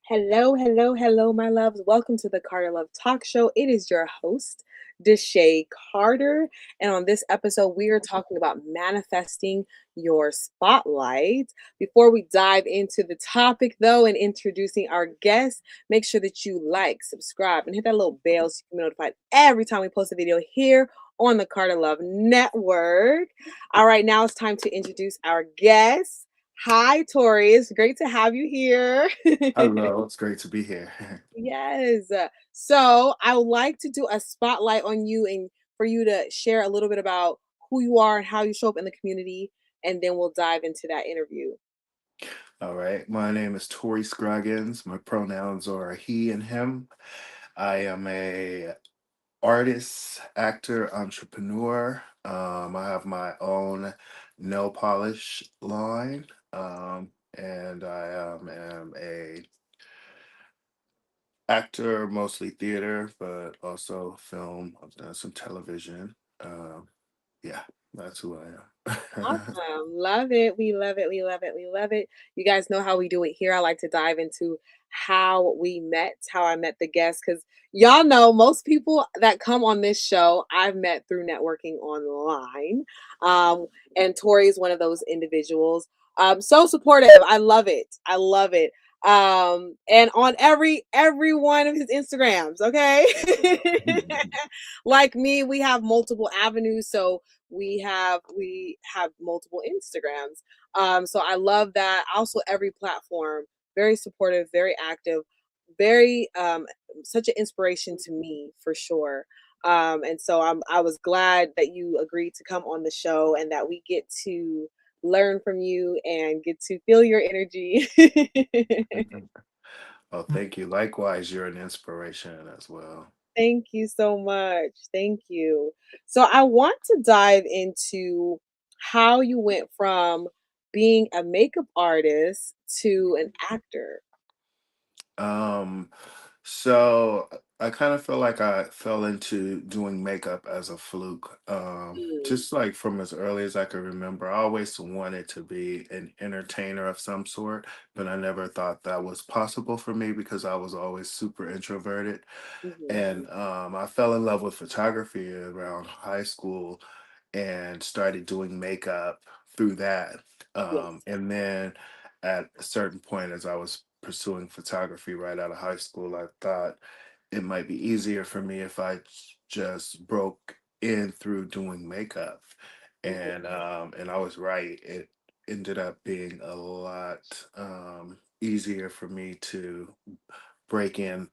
Hello, hello, hello, my loves. Welcome to the Carter Love Talk Show. It is your host, Deshay Carter. And on this episode, we are talking about manifesting your spotlight. Before we dive into the topic, though, and introducing our guest, make sure that you like, subscribe, and hit that little bell so you can be notified every time we post a video here on the Carter Love Network. All right, now it's time to introduce our guest. Hi, Tori. It's great to have you here. Hello, it's great to be here. Yes. So I would like to do a spotlight on you and for you to share a little bit about who you are and how you show up in the community, and then we'll dive into that interview. All right, my name is Tori Scroggins. My pronouns are he and him. I am a artist, actor, entrepreneur. I have my own nail polish line, and I am a actor, mostly theater, but also film. I've done some television. Yeah, that's who I am. Awesome. Love it. We love it. We love it. We love it. You guys know how we do it here. I like to dive into how we met, how I met the guests, because y'all know most people that come on this show I've met through networking online. Um, and Tori is one of those individuals. So supportive. I love it. I love it. And on every one of his Instagrams, okay? Like me, we have multiple avenues. So we have multiple Instagrams. So I love that. Also, every platform, very supportive, very active, very such an inspiration to me for sure. And so I was glad that you agreed to come on the show and that we get to learn from you and get to feel your energy. Oh, thank you. Likewise, you're an inspiration as well. Thank you so much. Thank you. So I want to dive into how you went from being a makeup artist to an actor. Um, so I kind of feel like I fell into doing makeup as a fluke. Mm, Just like from as early as I can remember, I always wanted to be an entertainer of some sort, but I never thought that was possible for me because I was always super introverted. mhm. And I fell in love with photography around high school and started doing makeup through that. Yes. And then at a certain point, as I was pursuing photography right out of high school, I thought it might be easier for me if I just broke in through doing makeup. Mhm. And I was right. It ended up being a lot easier for me to break in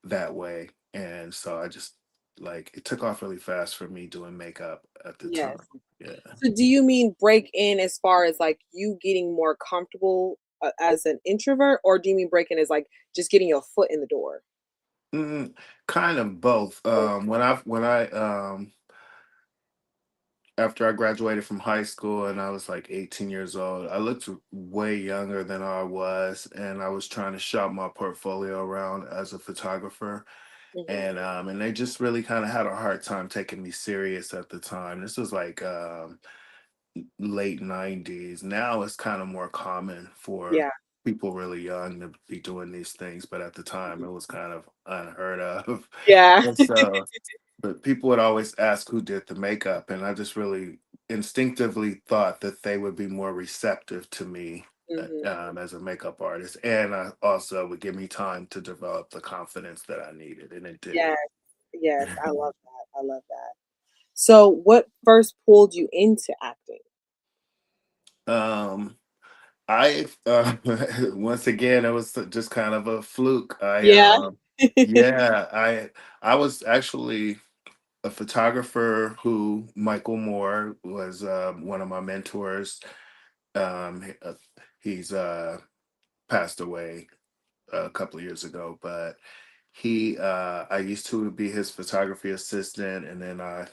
that way. And so I just like it took off really fast for me doing makeup at the Yes. time. Yeah. So do you mean break in as far as like you getting more comfortable as an introvert, or do you mean break in as like just getting your foot in the door? Kind of both. Oh, When I after I graduated from high school and I was like 18 years old, I looked way younger than I was, and I was trying to shop my portfolio around as a photographer. mhm. And they just really kind of had a hard time taking me serious at the time. This was like late 90s. Now it's kind of more common for Yeah. people really young to be doing these things, but at the time Mhm. it was kind of unheard of. Yeah. And so, but people would always ask who did the makeup, and I just really instinctively thought that they would be more receptive to me Mhm. as a makeup artist, and I also would give me time to develop the confidence that I needed, and it did. Yes. Yes. I love that. I love that. So, what first pulled you into acting? um, I once again it was just kind of a fluke. Yeah. Yeah, I was actually a photographer who Michael Moore was one of my mentors. He's passed away a couple of years ago, but I used to be his photography assistant, and then I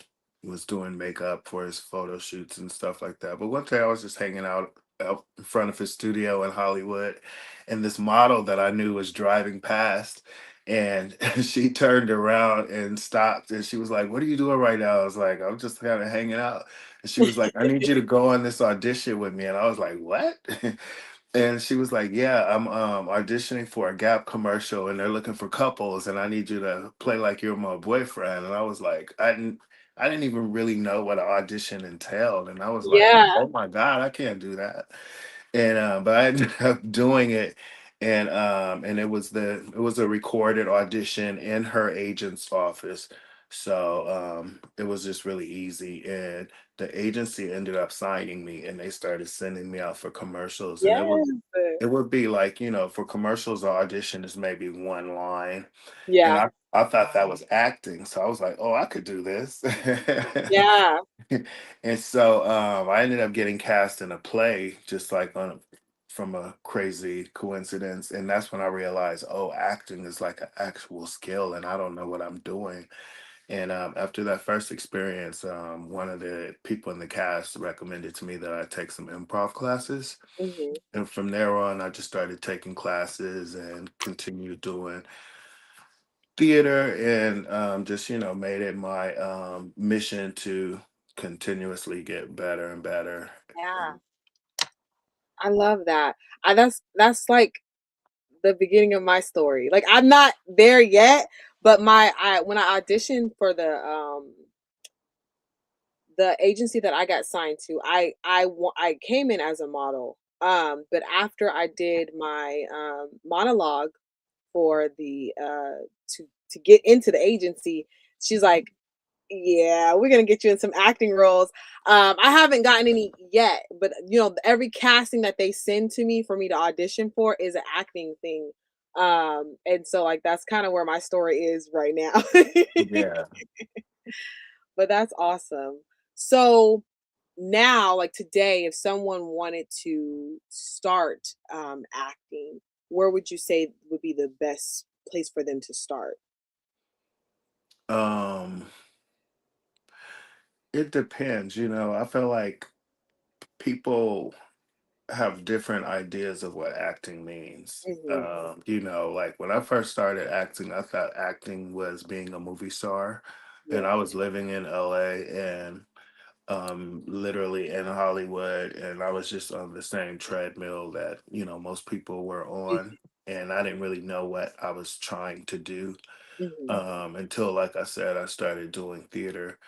was doing makeup for his photo shoots and stuff like that. But one day I was just hanging out in front of his studio in Hollywood, and this model that I knew was driving past, and she turned around and stopped, and she was like, "What are you doing right now?" I was like, "I'm just kind of hanging out." And she was like, "I need you to go on this audition with me." And I was like, "What?" And she was like, "Yeah, I'm auditioning for a Gap commercial, and they're looking for couples, and I need you to play like you're my boyfriend." And I was like, I didn't even really know what an audition entailed, and I was like, Yeah. "Oh my God, I can't do that." And but I ended up doing it, and it was a recorded audition in her agent's office, so it was just really easy, and the agency ended up signing me, and they started sending me out for commercials, and Yes. it would be like, for commercials, the audition is maybe one line, and Yeah. I thought that was acting, so I was like, "Oh, I could do this." Yeah. And so, I ended up getting cast in a play just like from a crazy coincidence, and that's when I realized, oh, acting is like an actual skill, and I don't know what I'm doing. And after that first experience, one of the people in the cast recommended to me that I take some improv classes, Mhm. and from there on, I just started taking classes and continued doing theater, and just made it my mission to continuously get better and better. Yeah. And I love that. That's like the beginning of my story. Like I'm not there yet, but my I when I auditioned for the agency that I got signed to, I came in as a model. But after I did my monologue for the to get into the agency, she's like, "Yeah, we're gonna get you in some acting roles." I haven't gotten any yet, but every casting that they send to me for me to audition for is an acting thing. And so like that's kind of where my story is right now. yeah. But that's awesome. So now, like today, if someone wanted to start acting, where would you say would be the best place for them to start? um it depends. I feel like people have different ideas of what acting means. Hmm. Like when I first started acting, I thought acting was being a movie star, and Yeah. I was living in LA, and literally in Hollywood, and I was just on the same treadmill that most people were on, and I didn't really know what I was trying to do, Hmm. until, like I said, I started doing theater.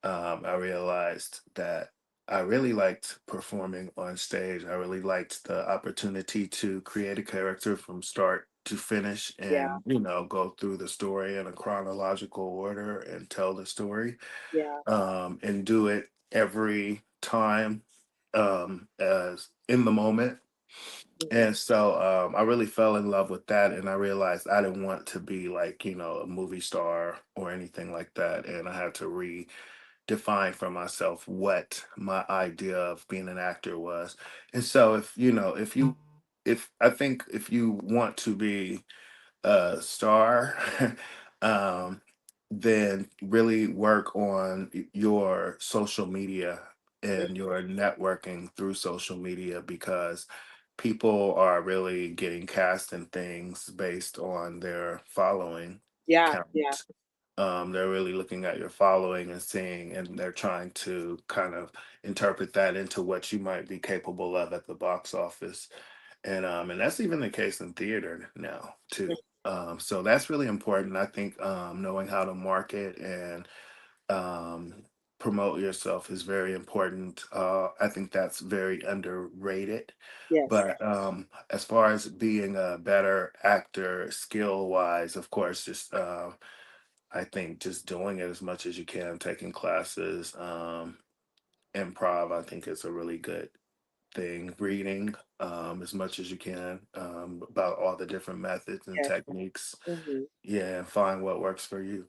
I realized that I really liked performing on stage. I really liked the opportunity to create a character from start to finish, Yeah. and go through the story in a chronological order and tell the story, Yeah. and do it every time, as in the moment. Hmm. And so I really fell in love with that, and I realized I didn't want to be like, a movie star or anything like that. And I had to redefine for myself what my idea of being an actor was. And so if I think if you want to be a star, um, then really work on your social media and your networking through social media, because people are really getting cast in things based on their following Yeah. Yeah. count. They're really looking at your following and seeing, and they're trying to kind of interpret that into what you might be capable of at the box office, and that's even the case in theater now too. So that's really important. I think knowing how to market and um, promote yourself is very important. I think that's very underrated. Yes. But as far as being a better actor, skill wise, of course, just I think just doing it as much as you can, taking classes, improv. I think is a really good thing. Reading as much as you can, about all the different methods and Yes. techniques. Hmm. Yeah, and find what works for you.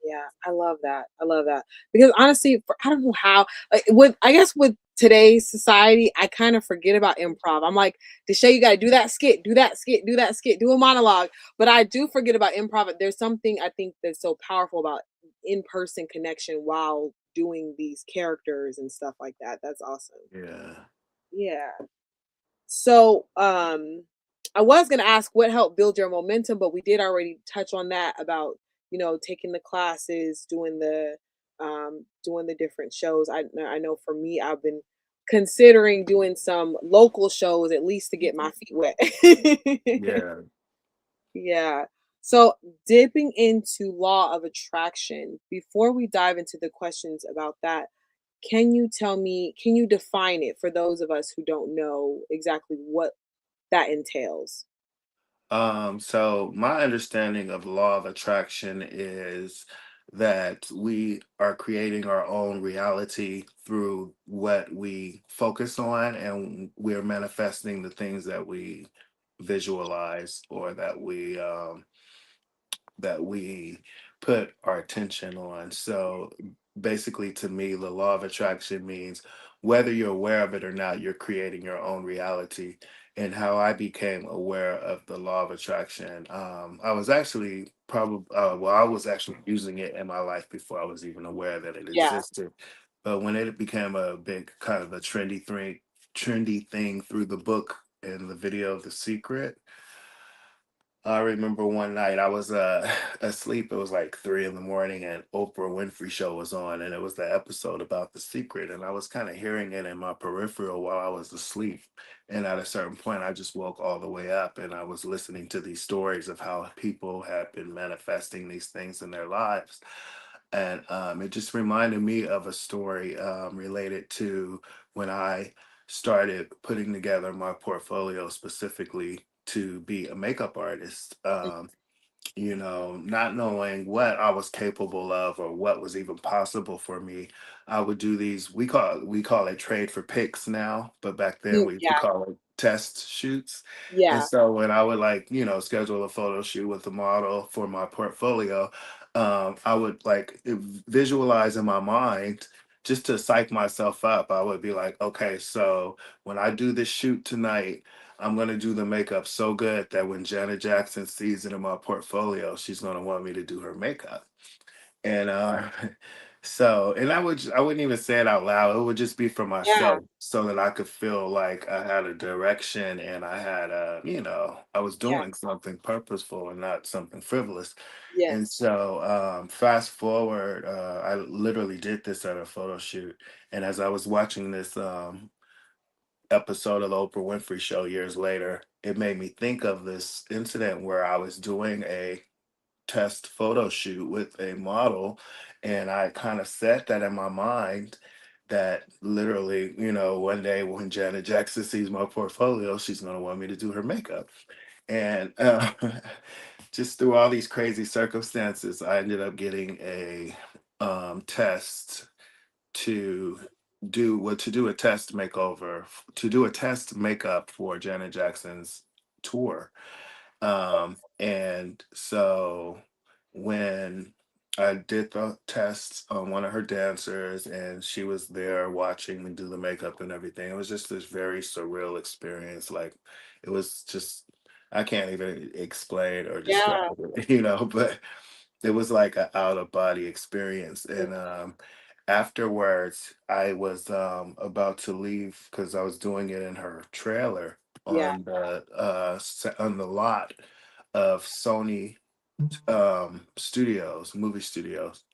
Yeah, I love that. I love that because honestly, I don't know how. Like, with I guess with today's society, I kind of forget about improv. I'm like, to show you got to do that skit, do that skit, do that skit, do a monologue. But I do forget about improv. There's something I think that's so powerful about in-person connection while doing these characters and stuff like that. That's awesome. Yeah. Yeah. So, I was gonna ask what helped build your momentum, but we did already touch on that about, taking the classes, doing the different shows. I know for me, I've been considering doing some local shows at least to get my feet wet. Yeah. Yeah. So, dipping into law of attraction, before we dive into the questions about that, can you define it for those of us who don't know exactly what that entails? So my understanding of law of attraction is that we are creating our own reality through what we focus on, and we're manifesting the things that we visualize or that we put our attention on. So basically, to me, the law of attraction means whether you're aware of it or not, you're creating your own reality. And how I became aware of the law of attraction, I was actually I was actually using it in my life before I was even aware that it Yeah. existed. But when it became a big kind of a trendy thing through the book and the video of The Secret, I remember one night I was asleep. It was like 3 in the morning, and Oprah Winfrey show was on, and it was the episode about the secret. And I was kind of hearing it in my peripheral while I was asleep. And at a certain point, I just woke all the way up, and I was listening to these stories of how people have been manifesting these things in their lives. And it just reminded me of a story related to when I started putting together my portfolio specifically to be a makeup artist. Not knowing what I was capable of or what was even possible for me, I would do these. We call it trade for pics now, but back then Mm, we used to yeah. call it test shoots. And Yeah. so when I would schedule a photo shoot with a model for my portfolio, I would visualize in my mind just to psych myself up. I would be like, okay, so when I do this shoot tonight, I'm gonna do the makeup so good that when Janet Jackson sees it in my portfolio, she's gonna want me to do her makeup. And and I wouldn't even say it out loud. It would just be for Yeah. myself so that I could feel like I had a direction and I had I was Yeah. doing something purposeful and not something frivolous. And Yes. so fast forward, I literally did this at a photo shoot. And as I was watching this episode of the Oprah Winfrey Show years later, it made me think of this incident where I was doing a test photo shoot with a model, and I kind of set that in my mind that literally, one day when Janet Jackson sees my portfolio, she's going to want me to do her makeup. And just through all these crazy circumstances, I ended up getting a test to do a test makeover to do a test makeup for Janet Jackson's tour. And so when I did the tests on one of her dancers and she was there watching me do the makeup and everything, it was just this very surreal experience. Like it was just I can't even explain or describe Yeah. it, but it was like an out of body experience. Mm, And afterwards, I was about to leave because I was doing it in her trailer yeah. on the lot of Sony studios, movie studios.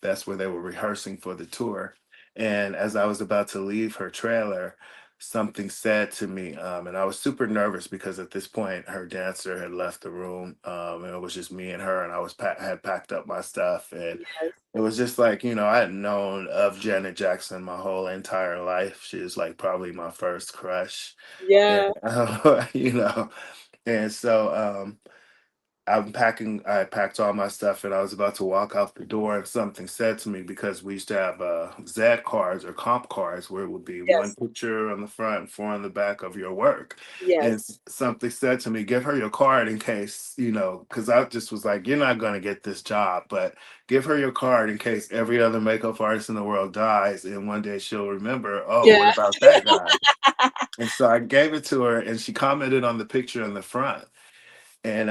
That's where they were rehearsing for the tour. And as I was about to leave her trailer, something said to me, and I was super nervous because at this point her dancer had left the room, and it was just me and her, and had packed up my stuff, and Yes. it was just like I had known of Janet Jackson my whole entire life. She was like probably my first crush, and Yeah. and so I packed all my stuff and I was about to walk out the door and something said to me because we used to have Z cards or comp cards where it would be one Yes. picture on the front and four on the back of your work. And Yes. something said to me, give her your card in case, because I just was like, you're not going to get this job, but give her your card in case every other makeup artist in the world dies. And one day she'll remember, oh, what Yeah. about that guy? And so I gave it to her and she commented on the picture in the front. And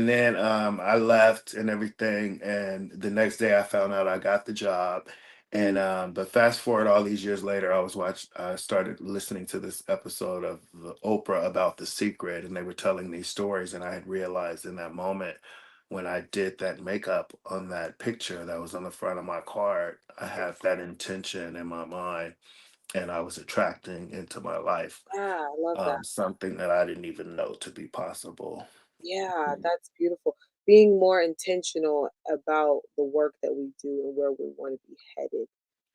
then I left and everything. And the next day I found out I got the job. And Mm, but fast forward all these years later, I started listening to this episode of the Oprah about The Secret, and they were telling these stories, and I had realized in that moment when I did that makeup on that picture that was on the front of my card, I had that intention in my mind and I was attracting into my life Yeah, I love that. something that I didn't even know to be possible. Yeah, that's beautiful. Being more intentional about the work that we do and where we want to be headed.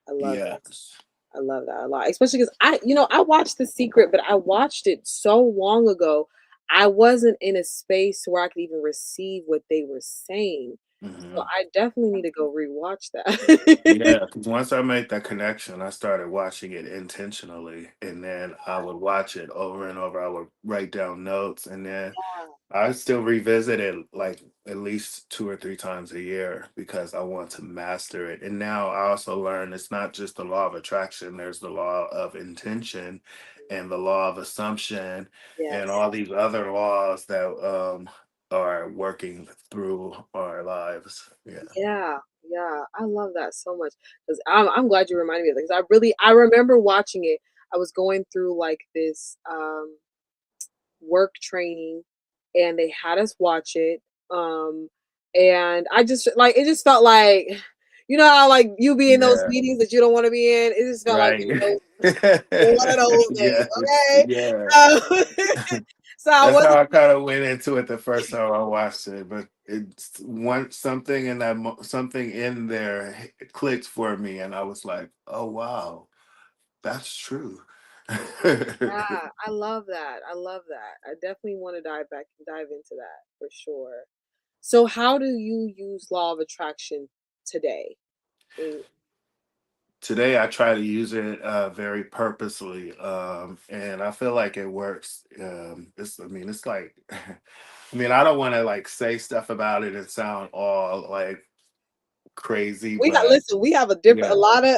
I love that. Yes. I love that a lot, especially because I watched The Secret, but I watched it so long ago. I wasn't in a space where I could even receive what they were saying. So Hmm. I definitely need to go rewatch that. Yeah, 'cause once I made that connection, I started watching it intentionally, and then I would watch it over and over. I would write down notes, and then I still revisit it like at least 2 or 3 times a year because I want to master it. And now I also learn it's not just the law of attraction, there's the law of intention and the law of assumption and Yes. all these other laws that are working through our lives. Yeah. Yeah, yeah, I love that so much because I'm glad you reminded me of that 'cause I remember watching it. I was going through, like, this, work training, and they had us watch it, um, and I just like, it just felt like how, like, you be in those Yeah. meetings that you don't wanna be in? It just felt like Right. one of those days, Yeah. okay? Yeah. So so I That's how wasn't I kind of went into it the first time I watched it, but it's one something in something in there clicked for me, and I was like, "Oh wow, that's true." Yeah, I love that. I love that. I definitely want to dive into that for sure. So how do you use law of attraction today? In- Today, I try to use it very purposely, and I feel like it works. I mean, it's like, I mean, I don't want to like say stuff about it and sound all like crazy, We got but listen, we have yeah. a lot of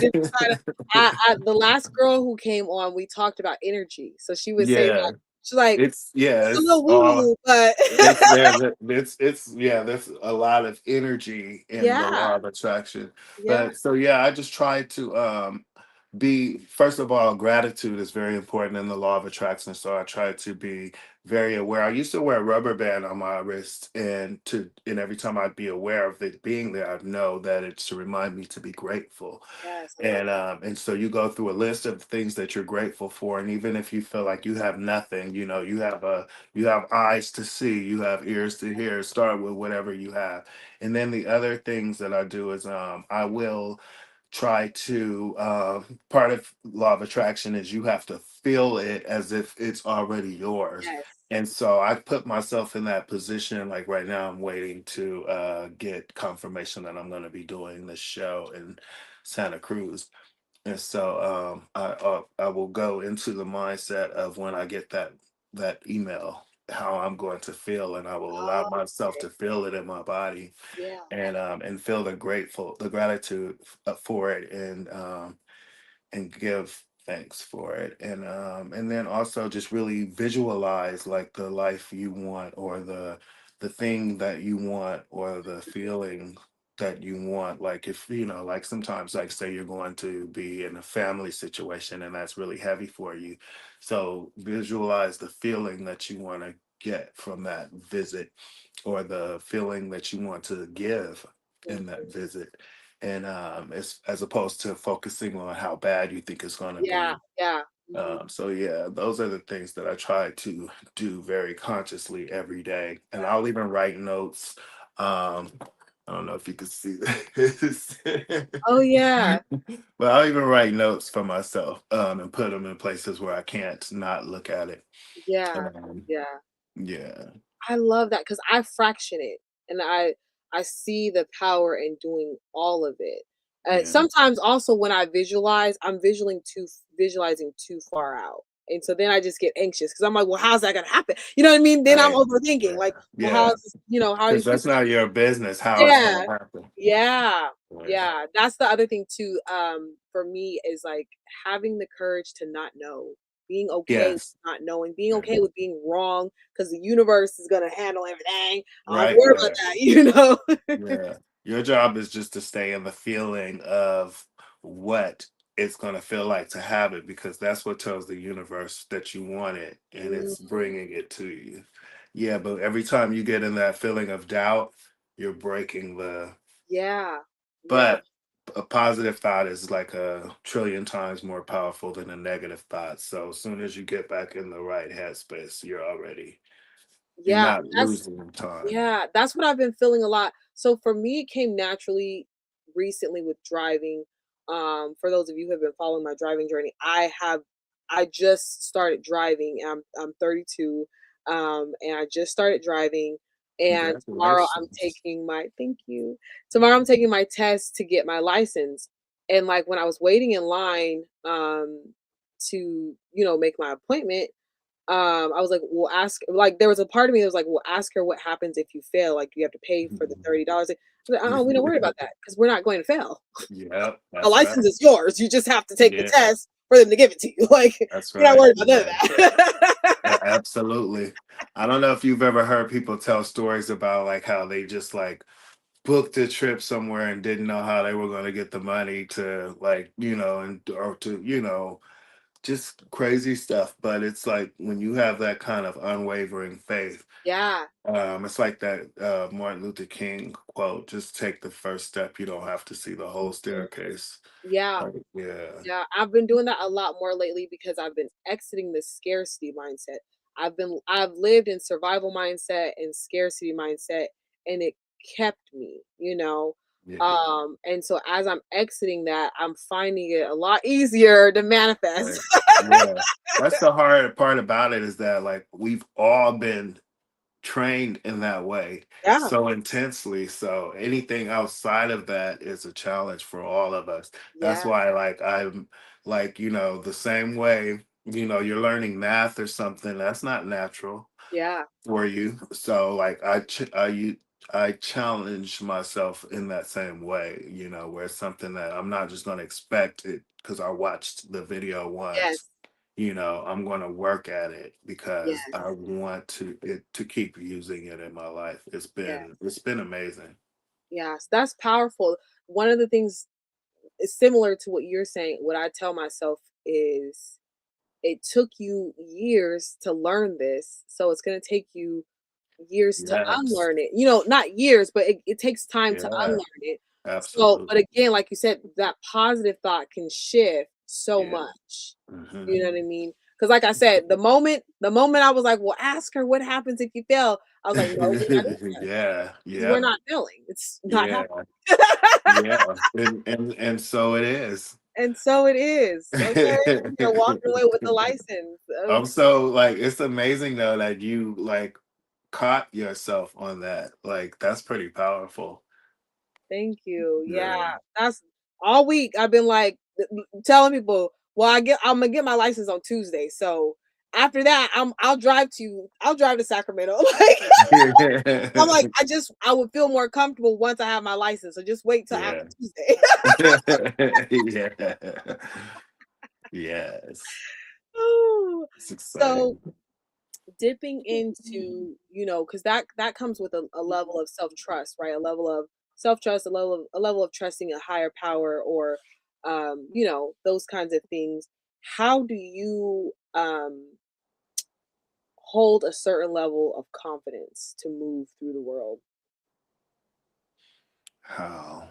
different side of the last girl who came on, we talked about energy. So she was saying Yeah, like she's like, yeah, it's a it's little woo all woo, but it's yeah, there's a lot of energy in the yeah, law of attraction. yeah, But so yeah, I just try to be first of all, gratitude is very important in the law of attraction. So I try to be very aware. I used to wear a rubber band on my wrist and every time I'd be aware of it being there, I'd know that it's to remind me to be grateful. yes, I love And so you go through a list of things that you're grateful for, and even if you feel like you have nothing, you have eyes to see, you have ears to hear. Start with whatever you have, and then the other things that I do is I will try to part of law of attraction is you have to feel it as if it's already yours. yes. And so I put myself in that position. Like right now, I'm waiting to get confirmation that I'm going to be doing this show in Santa Cruz. And so I will go into the mindset of when I get that email, how I'm going to feel, and I will allow Oh, myself to feel it in my body yeah. and feel the gratitude for it, and give thanks for it, and then also just really visualize like the life you want, or the thing that you want, or the feeling that you want. Like if like sometimes, like say you're going to be in a family situation and that's really heavy for you, so visualize the feeling that you want to get from that visit, or the feeling that you want to give in that Mhm. visit, and as opposed to focusing on how bad you think it's going to Yeah, be. yeah. Mhm. So yeah, those are the things that I try to do very consciously every day, and Yeah. I'll even write notes. um I don't know if you can see this, Oh, yeah. but I'll even write notes for myself, and put them in places where I can't not look at it. Yeah. um Yeah. yeah. I love that because I fraction it, and I see the power in doing all of it. Yeah. Sometimes also when I visualize, I'm visualizing too far out, and so then I just get anxious because I'm like, "Well, how's that gonna happen?" You know what I mean? Then I'm Right. overthinking, Yeah. like, "Well, Yeah. how are Because these that's people?" not your business how it's Yeah. gonna happen. Yeah. Right. Yeah. That's the other thing too, for me is, like, having the courage to not know, being okay with Yes. not knowing, being Yeah. okay with being wrong, because the universe is gonna handle everything. I don't Right. worry about Yeah. that, you know? Yeah. Your job is just to stay in the feeling of what it's going to feel like to have it, because that's what tells the universe that you want it and Mm, it's bringing it to you. Yeah. But every time you get in that feeling of doubt, you're breaking the, yeah. Yeah. but a positive thought is like a trillion times more powerful than a negative thought. So as soon as you get back in the right headspace, you're Yeah, not losing time. that's what I've been feeling a lot. So for me, it came naturally recently with driving. For those of you who have been following my driving journey, I just started driving. I'm 32, and I just started driving. And tomorrow I'm Congratulations. taking my thank you. Tomorrow I'm taking my test to get my license. And like when I was waiting in line, to make my appointment, I was like, "Well, ask." Like, there was a part of me that was like, "Well, ask her what happens if you fail. Like, do you have to pay for the $30?" Like, "Oh, we don't worry about that because we're not going to fail. Yep, The that's right. license is yours. You just have to take the Yeah, test for them to give it to you. Like, that's we're not right. worried about none of Yeah. that." Absolutely. I don't know if you've ever heard people tell stories about like how they just like booked a trip somewhere and didn't know how they were going to get the money to like, and or to, just crazy stuff. But it's like when you have that kind of unwavering faith, Yeah, it's like that Martin Luther King quote, just take the first step. You don't have to see the whole mhm. staircase. Yeah, Like, yeah. yeah. I've been doing that a lot more lately because I've been exiting the scarcity mindset. I've lived in survival mindset and scarcity mindset, and it kept me. Yeah. And so as I'm exiting that, I'm finding it a lot easier to manifest. Right. Yeah. That's the hard part about it is that like we've all been trained in that way Yeah. so intensely. So anything outside of that is a challenge for all of us. That's Yeah. why like I'm like, the same way, you're learning math or something that's not natural Yeah. for you. So like I challenge myself in that same way, where it's something that I'm not just going to expect it because I watched the video once. Yes. I'm going to work at it because I Yes. want to keep using it in my life. It's Yes. been it's been amazing. Yes. That's powerful. One of the things is similar to what you're saying. What I tell myself is it took you years to learn this, so it's going to take you years to Yes. unlearn it. Not years, but it takes time to Yeah, unlearn it. So, but absolutely. again, like you said, that positive thought can shift so Yeah. much. Hmm. You know what I mean? Because, like I said, the moment I was like, "Well, ask her what happens if you fail." I was like, "No, we're not doing that Yeah, because we're yeah, not failing. It's not yeah, happening." yeah. And so it is. And so it is. Okay, you're walking away with the license. I'm so like it's amazing though that you like caught yourself on that. Like that's pretty powerful. Thank you. Yeah, Yeah. that's all week. I've been like telling people, "Well, I'm gonna get my license on Tuesday." So after that, I'll drive to Sacramento. Like I'm like, I would feel more comfortable once I have my license. So just wait till after Yeah. Tuesday. Yeah. Yes. Ooh. It's So exciting. dipping into, because that comes with a level of self-trust, right? A level of self-trust, a level of trusting a higher power, or those kinds of things. How do you hold a certain level of confidence to move through the world? How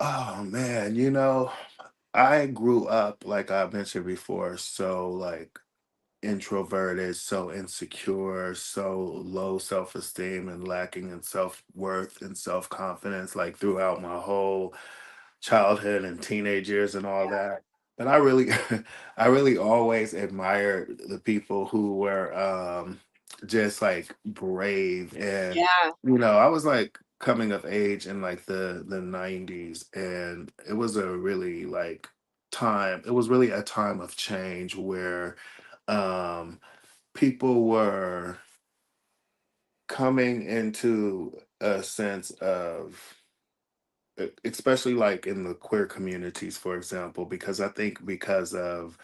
oh man, I grew up like I mentioned before, so like introverted, so insecure, so low self-esteem and lacking in self-worth and self-confidence like throughout my whole childhood and teenage years and all that. But I really I really always admired the people who were just like brave and Yeah, I was like coming of age in like the 90s and it was a really like time it was really a time of change where um people were coming into a sense of especially like in the queer communities, for example, because I think because of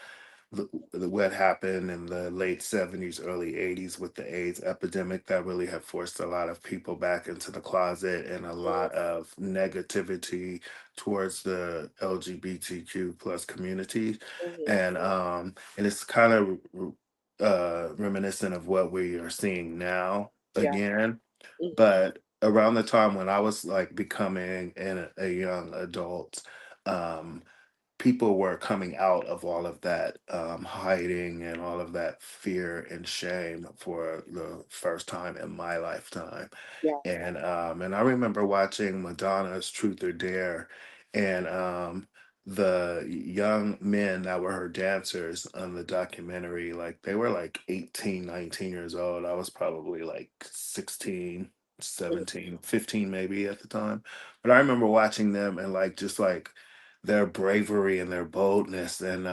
what happened in the late 70s, early 80s with the AIDS epidemic, that really have forced a lot of people back into the closet and a lot of negativity towards the LGBTQ plus community. hmm And it's kind of reminiscent of what we are seeing now yeah, again. hmm But around the time when I was like becoming a young adult, um, people were coming out of all of that hiding and all of that fear and shame for the first time in my lifetime. Yes. And I remember watching Madonna's Truth or Dare, and the young men that were her dancers on the documentary, like they were like 18, 19 years old. I was probably like 16, Mhm. 17, 15 maybe at the time. But I remember watching them and like just like their bravery and their boldness and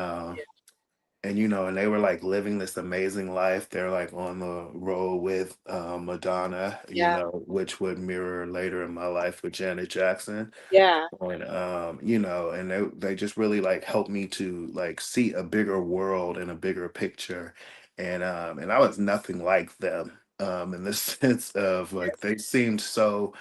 and they were like living this amazing life. They're like on the road with Madonna, Yeah. which would mirror later in my life with Janet Jackson. Yeah. And and they just really like helped me to like see a bigger world and a bigger picture. And I was nothing like them in the sense of like they seemed so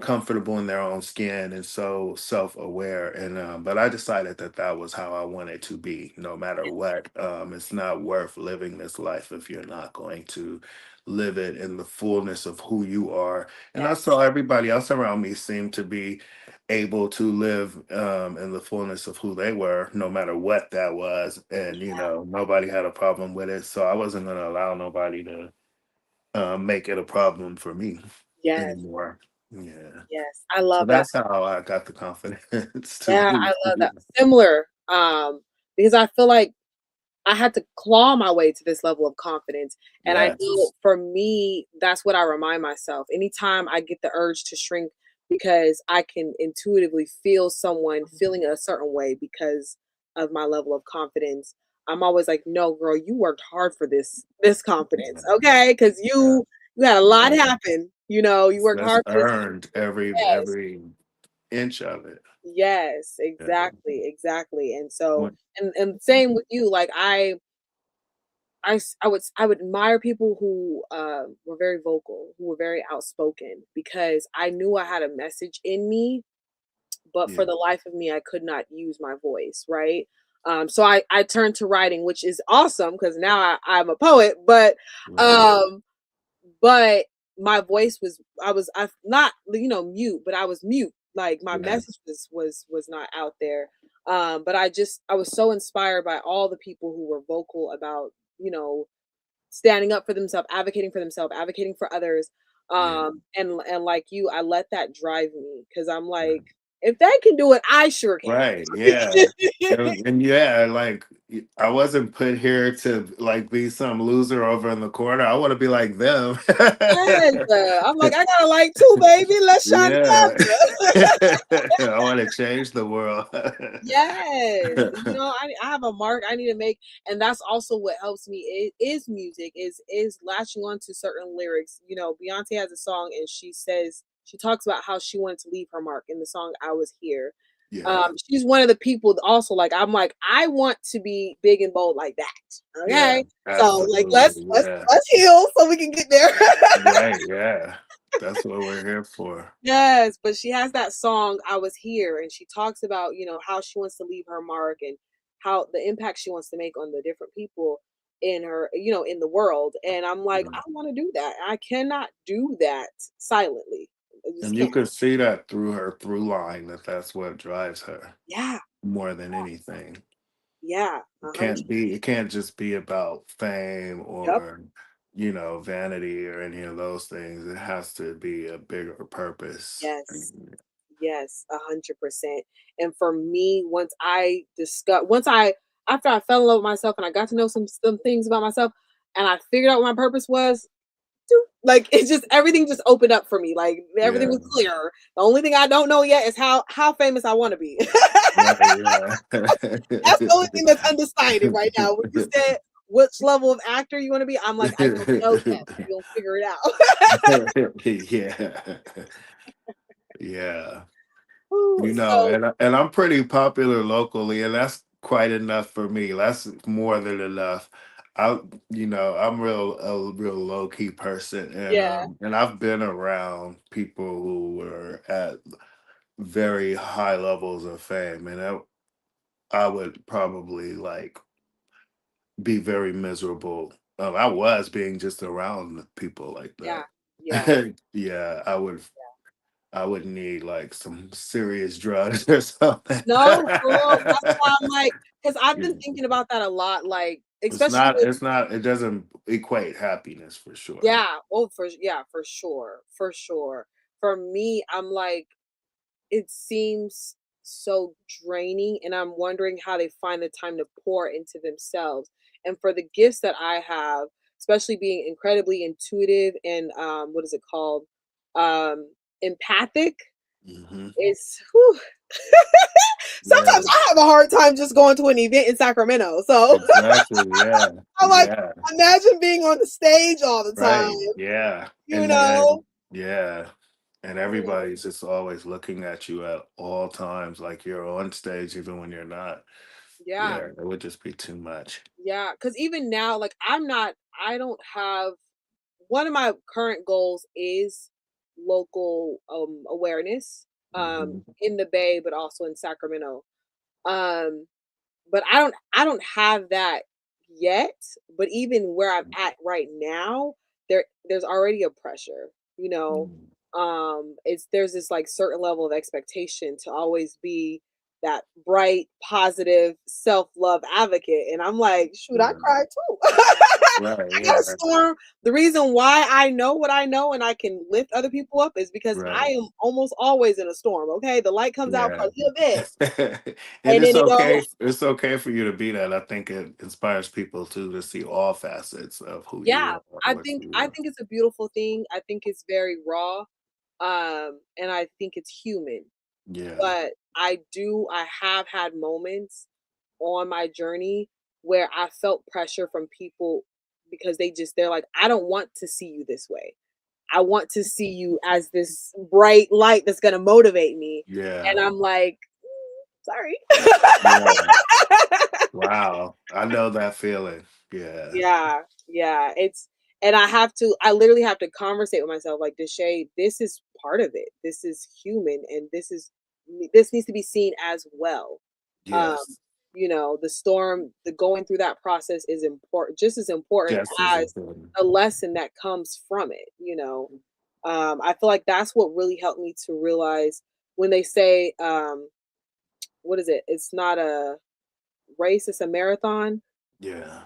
comfortable in their own skin and so self-aware. And but I decided that that was how I wanted to be, no matter what. It's not worth living this life if you're not going to live it in the fullness of who you are. And I Yes. saw everybody else around me seem to be able to live in the fullness of who they were, no matter what that was. And nobody had a problem with it, so I wasn't going to allow nobody to make it a problem for me Yes. anymore. Yeah. Yes. I So love that. that's how I got the confidence to Yeah, do. I love that. Similar, because I feel like I had to claw my way to this level of confidence. And I know Yes. for me, that's what I remind myself. Anytime I get the urge to shrink because I can intuitively feel someone feeling a certain way because of my level of confidence, I'm always like, no, girl, you worked hard for this confidence. Yeah. Okay. Cause Yeah. you had a lot Yeah. happen. You worked That's hard for this. earned Yes. every inch of it. Yes, Yeah. exactly, exactly. And so, When- and same with you, like I would admire people who were very vocal, who were very outspoken, because I knew I had a message in me, but yeah. for the life of me, I could not use my voice, right? So I turned to writing, which is awesome because now I'm a poet, Right. um, but my voice was I not mute, but I was mute. Like my Yeah. message was not out there. But I was so inspired by all the people who were vocal about you know standing up for themselves, advocating for others. Yeah. And like you, I let that drive me because I'm like, if they can do it, I sure Right. Yeah. can. And yeah, like I wasn't put here to like be some loser over in the corner. I want to be like them. Yes, I'm like, I got a light too, baby. Let's shine Yeah. together. I want to change the world. Yes, I have a mark I need to make, and that's also what helps me is music, is latching on to certain lyrics. Beyonce has a song, and she talks about how she wanted to leave her mark in the song "I Was Here." Yeah. She's one of the people also like I'm like I want to be big and bold like that. Yeah. Okay, so like Absolutely. Yeah. let's heal so we can get there. Right. Yeah. That's what we're here for. Yes, but she has that song "I Was Here," and she talks about, how she wants to leave her mark and how the impact she wants to make on the different people in her, in the world. And I'm like, I Mhm. want to do that. I cannot do that silently. I just And you can't. could see that through her through line that that's what drives her Yeah, more than anything. yeah, It 100. can't just be about fame Yep. or vanity or any of those things. It has to be a bigger purpose. Yes. Yes, 100%. And for me, once I after I fell in love with myself and I got to know some things about myself, and I figured out what my purpose was, like it just everything just opened up for me. Like everything Yeah. was clear. The only thing I don't know yet is how famous I want to be. Right, yeah. That's the only thing that's undecided right now. When you said which level of actor you want to be, I'm like, I don't know yet. We'll figure it out. Yeah. Yeah. So And I'm pretty popular locally, and that's quite enough for me. That's more than enough. I, I'm a real low key person, yeah, and I've been around people who were at very high levels of fame, and I would probably like be very miserable. I was being just around people like yeah, that. yeah, Yeah, I would. I would need like some serious drugs or something. No, for real, that's why I'm like, because 'cause I've Yeah. been thinking about that a lot, like, especially with It doesn't equate happiness for sure. yeah, oh, yeah, for sure, for sure. For me, I'm like, it seems so draining, and I'm wondering how they find the time to pour into themselves. And for the gifts that I have, especially being incredibly intuitive and what is it called? Empathic, Mhm. it's whew. Sometimes Yeah, I have a hard time just going to an event in Sacramento. So exactly, yeah, I'm like, yeah, imagine being on the stage all the right, time, yeah, you know? yeah, and You know? everybody's just always looking at you at all times like you're on stage even when you're not. Yeah. Yeah, it would just be too much. Yeah, because even now, like, I don't have one of my current goals is local awareness Mhm. in the Bay, but also in Sacramento. Um, but I don't have that yet. But even where I'm at right now, there's already a pressure, you know. Mm. It's there's this like certain level of expectation to always be that bright, positive, self-love advocate. And I'm like, shoot, I Right, cry too. right, I got a yeah, storm. The reason why I know what I know and I can lift other people up is because I right. am almost always in a storm. Okay. The light comes out for Yeah. a little bit And and then it goes. it's okay for you to be that. I think it inspires people too to see all facets of who Yeah, you are, I what think you I are. think it's a beautiful thing. I think it's very raw, and I think it's human. Yeah. But I have had moments on my journey where I felt pressure from people because they're like, "I don't want to see you this way. I want to see you as this bright light that's gonna motivate me." Yeah. And I'm like, "Sorry." Yeah. Wow. I know that feeling. Yeah. Yeah, yeah, it's and I literally have to conversate with myself like, "Deshay, this is part of it. This is human, and this needs to be seen as well." Um, Yes. the storm, the going through that process is important, just as important Just as as important. the lesson that comes from it, you know? I feel like that's what really helped me to realize when they say, what is it? It's not a race, it's a marathon. Yeah.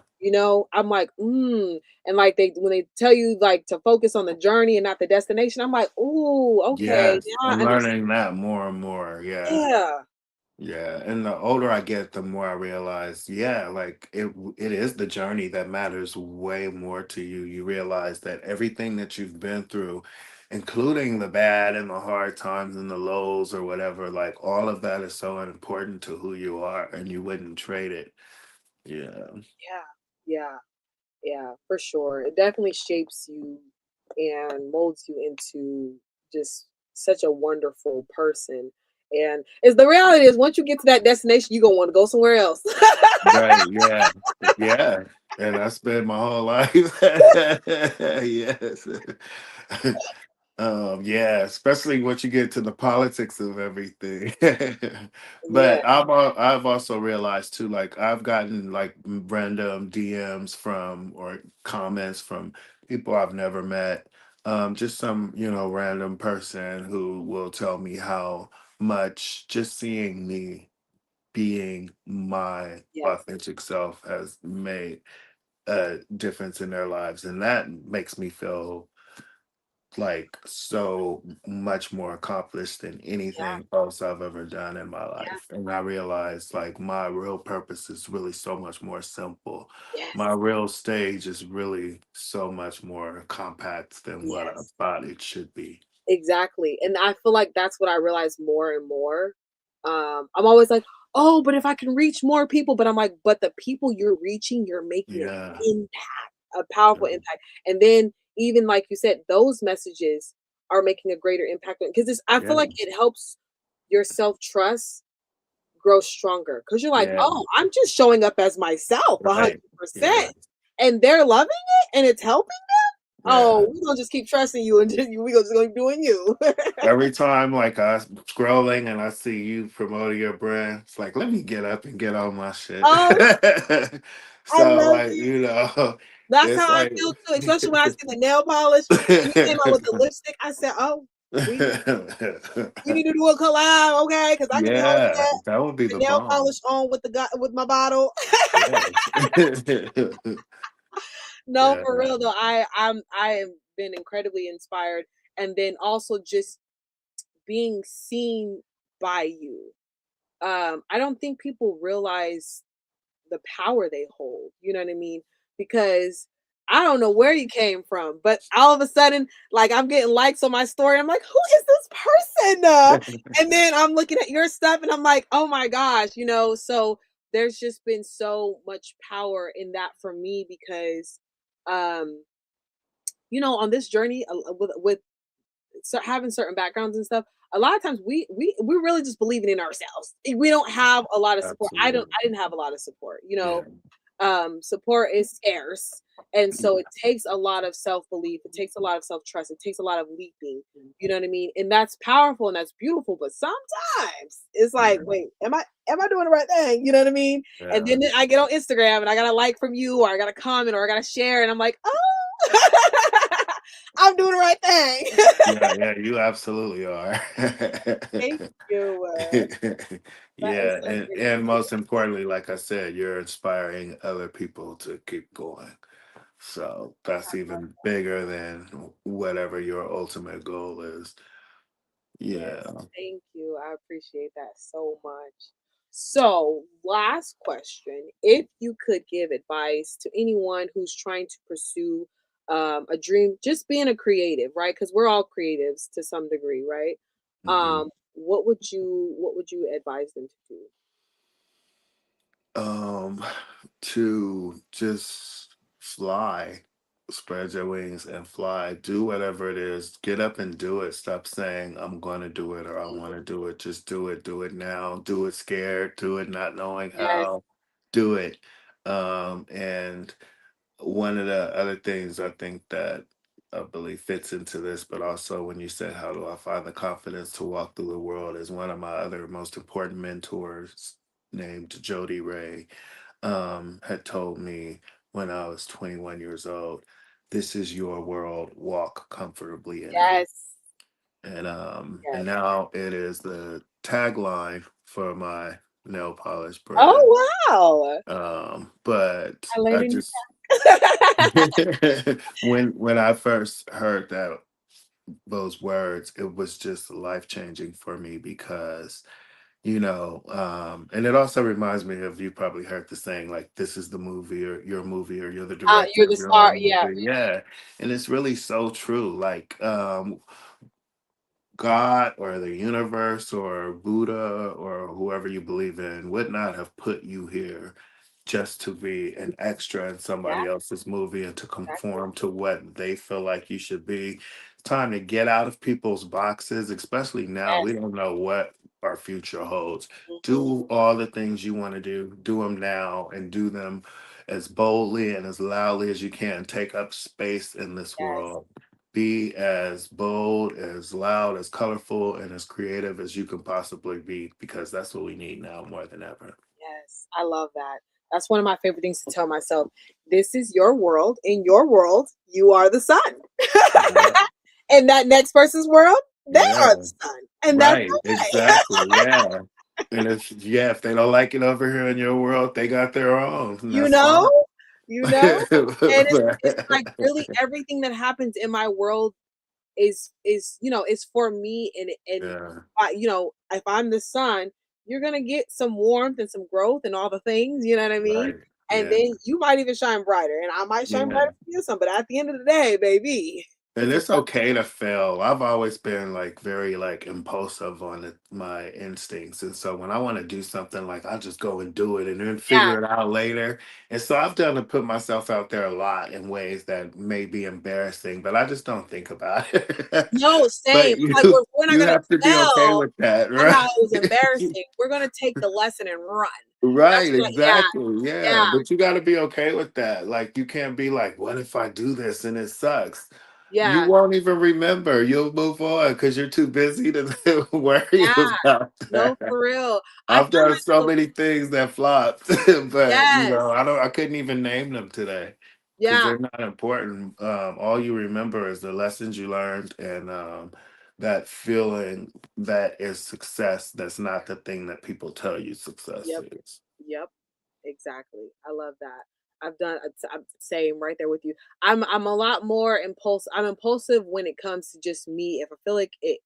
I'm like, and like they when they tell you like to focus on the journey and not the destination, I'm like, ooh, okay, Yes. now I I'm understand. learning that more and more. Yeah. Yeah, Yeah, and the older I get, the more I realize, yeah, like it is the journey that matters way more to you. You realize that everything that you've been through, including the bad and the hard times and the lows or whatever, like all of that is so important to who you are, and you wouldn't trade it. Yeah. yeah, yeah, yeah, for sure. It definitely shapes you and molds you into just such a wonderful person. And is the reality is once you get to that destination, you're gonna want to go somewhere else. Right. Yeah. Yeah. And that's been my whole life. Yes. Yeah, especially once you get to the politics of everything. Yeah, But I've also realized too, like I've gotten like random DMs from or comments from people I've never met. Just some, random person who will tell me how much just seeing me being my yes, authentic self has made a difference in their lives. And that makes me feel like so much more accomplished than yeah, anything else I've ever done in my yeah, life. And I realized like my real purpose is really so much more simple. My yes, real stage is really so much more compact than what I yes. thought it should be. Exactly, and I feel like that's what I realize more and more. I'm always like, "Oh, but if I can reach more people," but I'm like, "But the people you're reaching, you're making an Yeah. impact, a powerful Yeah. impact." And then even like you said, those messages are making a greater impact because I feel Yeah. like it helps your self-trust grow stronger because 'cause you're like, Yeah. "Oh, I'm just showing up as myself Right. Yeah. 100%, and they're loving it, and it's helping." Yeah. Oh, we gonna just keep trusting you and just we gonna just gonna be doing you. Every time like I'm scrolling and I see you promoting your brand, it's like let me get up and get on my shit. Oh, I So love like, it. That's it's how I like feel too, especially when I see the nail polish and you came out with the lipstick. I said, "Oh." We we need to do a collab, okay? Because I can hardly Yeah, get that would be the the nail bomb. polish on with with my bottle. Yes. No, Yeah. for real though. I have been incredibly inspired, and then also just being seen by you. I don't think people realize the power they hold. You know what I mean? Because I don't know where you came from, but all of a sudden, like I'm getting likes on my story. I'm like, who is this person? And then I'm looking at your stuff and I'm like, oh my gosh, you know. So there's just been so much power in that for me because, um, on this journey with so having certain backgrounds and stuff, a lot of times we're really just believing in ourselves. We don't have a lot of support. Absolutely. I didn't have a lot of support, Yeah. support is scarce. And so it takes a lot of self-belief, it takes a lot of self-trust, it takes a lot of leaping, you know what I mean? And that's powerful and that's beautiful, but sometimes it's like, Yeah. wait, am I doing the right thing? You know what I mean? And Yeah. then I get on Instagram and I got a like from you or I got a comment or I got to share and I'm like, oh, I'm doing the right thing. Yeah, yeah, you absolutely are. Thank you. That is Yeah, so great. and most importantly, like I said, you're inspiring other people to keep going. So that's even bigger than whatever your ultimate goal is. Yes, Yeah. thank you. I appreciate that so much. So, last question. If you could give advice to anyone who's trying to pursue a dream, just being a creative, right? Because we're all creatives to some degree, right? Mhm. What would you advise them to do? Um, to just fly, spread your wings and fly. Do whatever it is. Get up and do it. Stop saying, I'm going to do it or I want to do it. Just do it. Do it now. Do it scared. Do it not knowing Yes, how. Do it. And one of the other things I think that I believe fits into this, but also when you said, how do I find the confidence to walk through the world, is one of my other most important mentors named Jody Ray had told me when I was 21 years old, this is your world, walk comfortably in it. yes, And yes. now it is the tagline for my nail polish brand. Oh wow! But I learned I a new just task. when I first heard that those words, it was just life changing for me because and it also reminds me of, you probably heard the saying, like, this is the movie or your movie or you're the director You're the of your star. own Yeah. movie. Yeah. And it's really so true. Like, God or the universe or Buddha or whoever you believe in would not have put you here just to be an extra in Yeah. somebody else's movie and to Exactly. conform to what they feel like you should be. It's time to get out of people's boxes, especially now. We Yes. don't know what our future holds. Mhm. Do all the things you want to do them now, and do them as boldly and as loudly as you can. Take up space in this Yes. world. Be as bold, as loud, as colorful, and as creative as you can possibly be, because that's what we need now more than ever. Yes. I love that. That's one of my favorite things to tell myself. This is your world. In your world, you are the sun. Yeah. In that next person's world, they are Yeah. the sun. And that's Right. okay. Exactly. Yeah. And if they don't like it over here in your world, they got their own, and You that's know? fine. You know? And it's like really everything that happens in my world is for me and Yeah. if I'm the sun, you're gonna get some warmth and some growth and all the things, you know what I mean? Right. And Yeah. then you might even shine brighter and I might shine Yeah. brighter for you some, but at the end of the day, baby, And it's a it's okay to fail. I've always been like very like impulsive on my instincts. And so when I want to do something, like I just go and do it and then yeah, figure it out later. And so I've done to put myself out there a lot in ways that may be embarrassing, but I just don't think about it. no, same. But I'm like, we're not you gonna have to be okay tell with that, on right? how it was embarrassing. We're gonna take the lesson and run. That's Right, what yeah, exactly. yeah, Yeah. But you got to be okay with that. Like, you can't be like, what if I do this and it sucks? You yeah, won't even remember. You'll move on because you're too busy to worry yeah. about No, that. for real. I I've find done so myself many things that flopped, but yes, I couldn't even name them today because yeah, they're not important. All you remember is the lessons you learned, and that feeling that is success, that's not the thing that people tell you success Yep. is. Yep. Exactly. I love that. I've done I'm same right there with you. I'm a lot more impulsive. I'm impulsive when it comes to just me. If I feel like it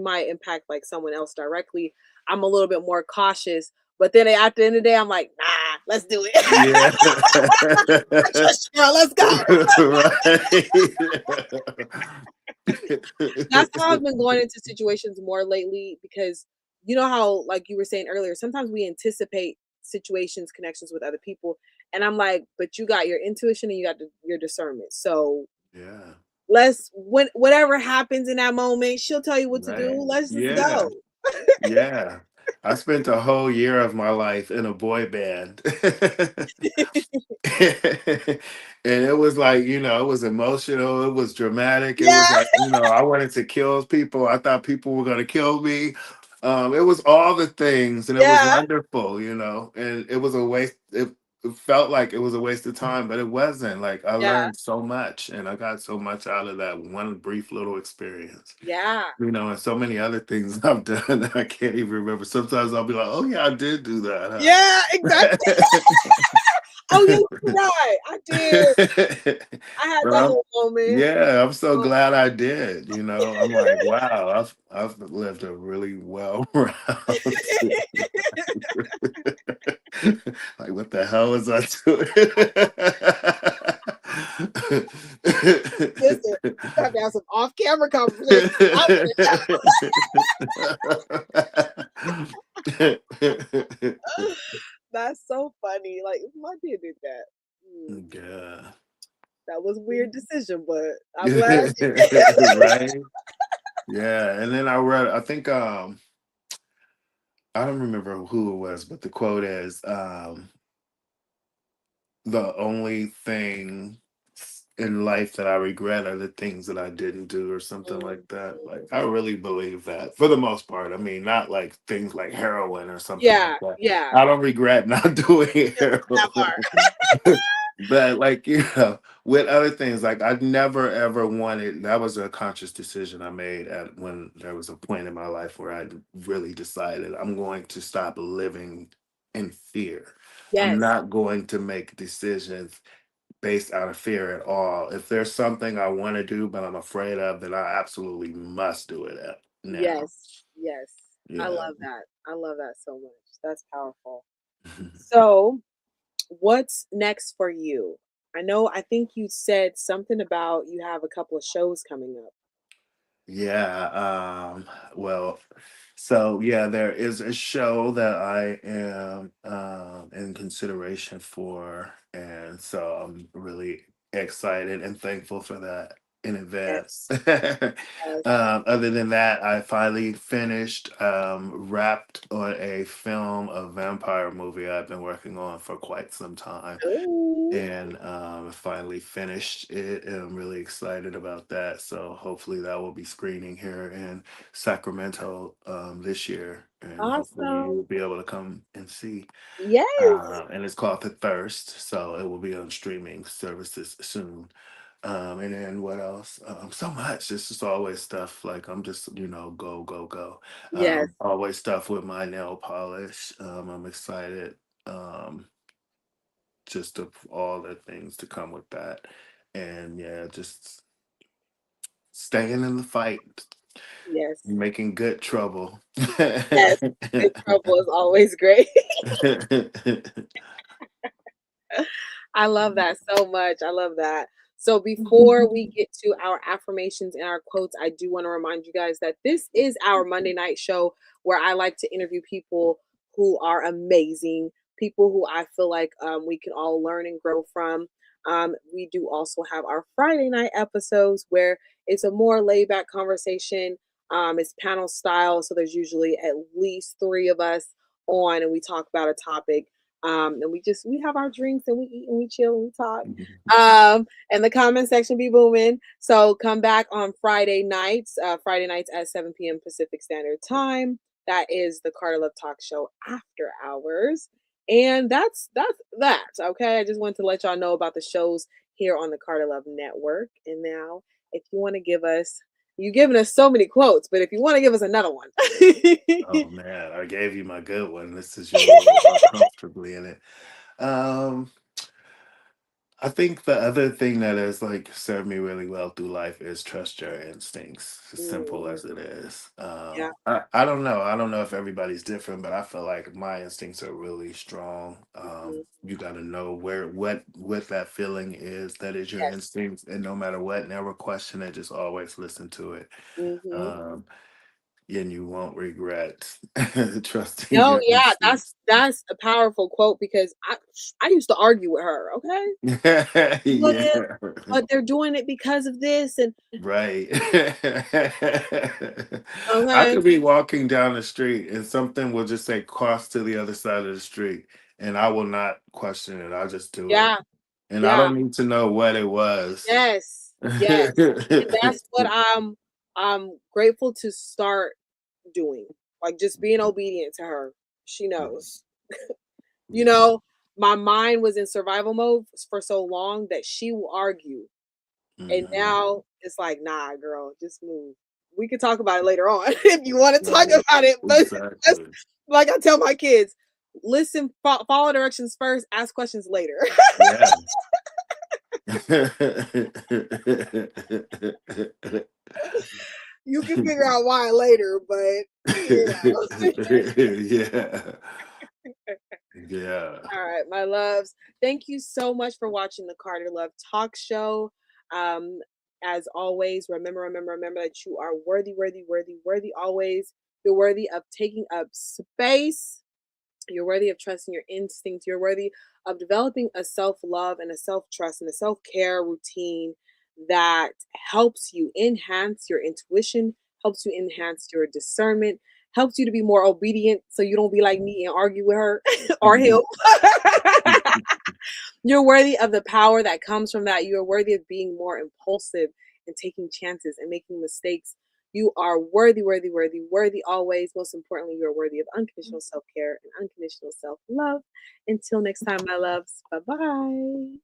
might impact like someone else directly, I'm a little bit more cautious. But then at the end of the day, I'm like, nah, let's do it. Yeah. I trust you, girl. Let's go. That's how I've been going into situations more lately because you know how, like you were saying earlier, sometimes we anticipate situations, connections with other people, and I'm like, but you got your intuition and you got your discernment. So Yeah, let's whatever happens in that moment, she'll tell you what to do. right. Let's just Yeah, go. yeah. I spent a whole year of my life in a boy band. And it was like, it was emotional, it was dramatic, it Yeah, was like, I wanted to kill people. I thought people were gonna kill me. It was all the things and it was yeah, wonderful, and it was a waste. It felt like it was a waste of time, but it wasn't. Like I yeah, learned so much and I got so much out of that one brief little experience. yeah, And so many other things I've done that I can't even remember. Sometimes I'll be like, oh yeah, I did do yeah. Exactly. that, Oh yeah, huh? you're right. I did. I had But that little moment. yeah, I'm so Um, glad I did. I'm like, wow, I've lived a really well rounded. Like, what the hell was I Listen, we have to have some off-camera conversations. I wanna That's so funny. Like, my did that. Mm, Yeah. that was a weird decision, but I'm glad I did. Right? Yeah. And then I think I don't remember who it was, but the quote is the only thing in life that I regret are the things that I didn't do or something Mhm. like that. Like I really believe that for the most part. I mean, not like things like heroin or something like Yeah, that. yeah. I don't regret not doing That heroin. part. But like, with other things, like I never ever wanted, that was a conscious decision I made at when there was a point in my life where I really decided I'm going to stop living in fear. I'm Yes, not going to make decisions based out of fear at all. If there's something I want to do, but I'm afraid of, then I absolutely must do it now. yes, yes. I Yeah. love that. I love that so much. That's powerful. So, what's next for you? I think you said something about you have a couple of shows coming up. Yeah, well, so yeah, there is a show that I am in consideration for, and so I'm really excited and thankful for that in advance. Yes, yes. Other than that, I finally finished, wrapped on a film, a vampire movie I've been working on for quite some time Ooh, and finally finished it. And I'm really excited about that. So hopefully that will be screening here in Sacramento this year, and hopefully awesome. you'll be able to come and see. Yes, And it's called The Thirst, so it will be on streaming services soon. And then what else? So much. It's just always stuff like I'm just, go, go, go. yes, Always stuff with my nail polish. I'm excited. Um, just of all the things to come with that. And yeah, just staying in the fight, yes, making good trouble. yes. Good trouble is always great. I love that so much. I love that. So before we get to our affirmations and our quotes, I do want to remind you guys that this is our Monday night show where I like to interview people who are amazing, people who I feel like we can all learn and grow from. We do also have our Friday night episodes where it's a more laid back conversation. It's panel style, so there's usually at least three of us on, and we talk about a topic, and we have our drinks and we eat and we chill and we talk. And the comment section be booming. So come back on Friday nights at 7 p.m. Pacific Standard Time. That is the Carter Love Talk Show after hours. And that's that. Okay. I just wanted to let y'all know about the shows here on the Carter Love Network. And now if you want to give us You giving us so many quotes, but if you want to give us another one. Oh man, I gave you my good one. This is your little more comfortably in it. Um, I think the other thing that has like served me really well through life is trust your instincts, as simple Mm, as it is. yeah. I don't know. I don't know if everybody's different, but I feel like my instincts are really strong. Mhm. You got to know where what that feeling is that is your Yes. instinct, and no matter what, never question it. Just always listen to it. Mhm. Um, and you won't regret trusting No, your yeah, instincts. that's a powerful quote because I used to argue with her, okay? What if Yeah. but they're doing it because of this and Right. I okay. could be walking down the street and something will just say cross to the other side of the street, and I will not question it. I'll just do it. Yeah, And I yeah. don't need to know what it was. Yes, yes. And that's what I'm grateful to start doing. Like just being obedient to her. She knows. You Yeah. know, my mind was in survival mode for so long that she will argue. And Mhm. now it's like, nah, girl, just move. We can talk about it later on if you want to talk Right. about it. But that's Exactly. like I tell my kids, listen, follow directions first, ask questions later. Yeah. You can figure out why later, but you know. Yeah. Yeah. All right, my loves. Thank you so much for watching the Carter Love Talk Show. Um, as always, remember that you are worthy, worthy, worthy, worthy always. You're worthy of taking up space. You're worthy of trusting your instincts. You're worthy of developing a self love and a self trust and a self care routine that helps you enhance your intuition, helps you enhance your discernment, helps you to be more obedient so you don't be like me and argue with her or him. You're worthy of the power that comes from that. You are worthy of being more impulsive and taking chances and making mistakes. You are worthy, worthy, worthy, worthy always. Most importantly, you are worthy of unconditional self care and unconditional self love. Until next time, my loves. Bye bye.